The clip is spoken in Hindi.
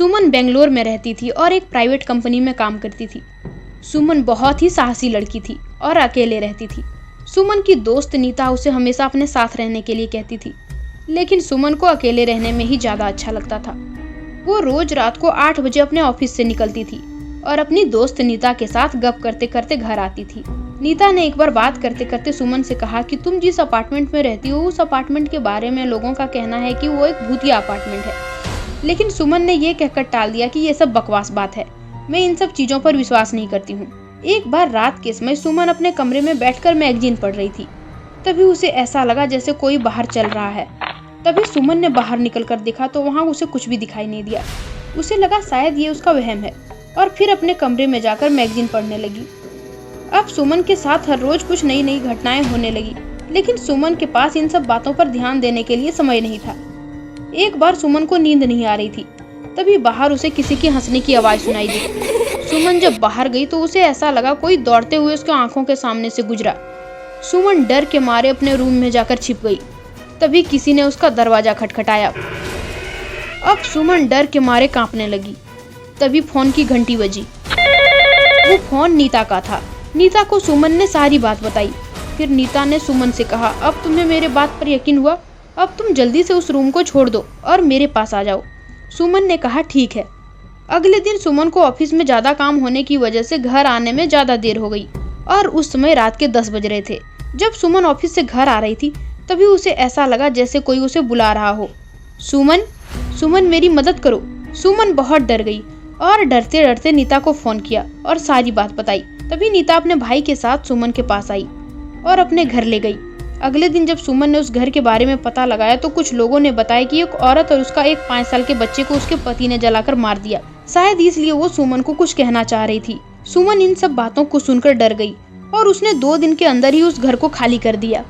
सुमन बेंगलोर में रहती थी और एक प्राइवेट कंपनी में काम करती थी। सुमन बहुत ही साहसी लड़की थी और अकेले रहती थी। सुमन की दोस्त नीता उसे हमेशा अपने साथ रहने के लिए कहती थी, लेकिन सुमन को अकेले रहने में ही ज़्यादा अच्छा लगता था। वो रोज रात को 8 बजे अपने ऑफिस से निकलती थी और अपनी दोस्त नीता के साथ गप करते करते घर आती थी। नीता ने एक बार बात करते करते सुमन से कहा कि तुम जिस अपार्टमेंट में रहती हो उस अपार्टमेंट के बारे में लोगों का कहना है कि वो एक भूतिया अपार्टमेंट है। लेकिन सुमन ने ये कहकर टाल दिया कि ये सब बकवास बात है, मैं इन सब चीज़ों पर विश्वास नहीं करती हूँ। एक बार रात के समय सुमन अपने कमरे में बैठकर मैगजीन पढ़ रही थी। तभी उसे ऐसा लगा जैसे कोई बाहर चल रहा है। तभी सुमन ने बाहर निकलकर देखा तो वहाँ उसे कुछ भी दिखाई नहीं दिया। उसे लगा शायद ये उसका वहम है और फिर अपने कमरे में जाकर मैगजीन पढ़ने लगी। अब सुमन के साथ हर रोज कुछ नई नई घटनाएं होने लगी, लेकिन सुमन के पास इन सब बातों पर ध्यान देने के लिए समय नहीं था। एक बार सुमन को नींद नहीं आ रही थी, तभी बाहर उसे किसी की हंसने की आवाज़ सुनाई दी। सुमन जब बाहर गई तो उसे ऐसा लगा कोई दौड़ते हुए उसके आंखों के सामने से गुजरा। सुमन डर के मारे अपने रूम में जाकर छिप गई। तभी किसी ने उसका दरवाजा खटखटाया। अब सुमन डर के मारे कांपने लगी। तभी फोन की घंटी बजी। वो फोन नीता का था। नीता को सुमन ने सारी बात बताई। फिर नीता ने सुमन से कहा, अब तुम्हें मेरे बात पर यकीन हुआ? अब तुम जल्दी से उस रूम को छोड़ दो और मेरे पास आ जाओ। सुमन ने कहा, ठीक है। अगले दिन सुमन को ऑफिस में ज़्यादा काम होने की वजह से घर आने में ज़्यादा देर हो गई और उस समय रात के 10 बज रहे थे। जब सुमन ऑफिस से घर आ रही थी तभी उसे ऐसा लगा जैसे कोई उसे बुला रहा हो। सुमन, सुमन मेरी मदद करो। सुमन बहुत डर गई और डरते डरते नीता को फ़ोन किया और सारी बात बताई। तभी नीता अपने भाई के साथ सुमन के पास आई और अपने घर ले गई। अगले दिन जब सुमन ने उस घर के बारे में पता लगाया तो कुछ लोगों ने बताया कि एक औरत और उसका एक 5 साल के बच्चे को उसके पति ने जलाकर मार दिया। शायद इसलिए वो सुमन को कुछ कहना चाह रही थी। सुमन इन सब बातों को सुनकर डर गई और उसने 2 दिन के अंदर ही उस घर को खाली कर दिया।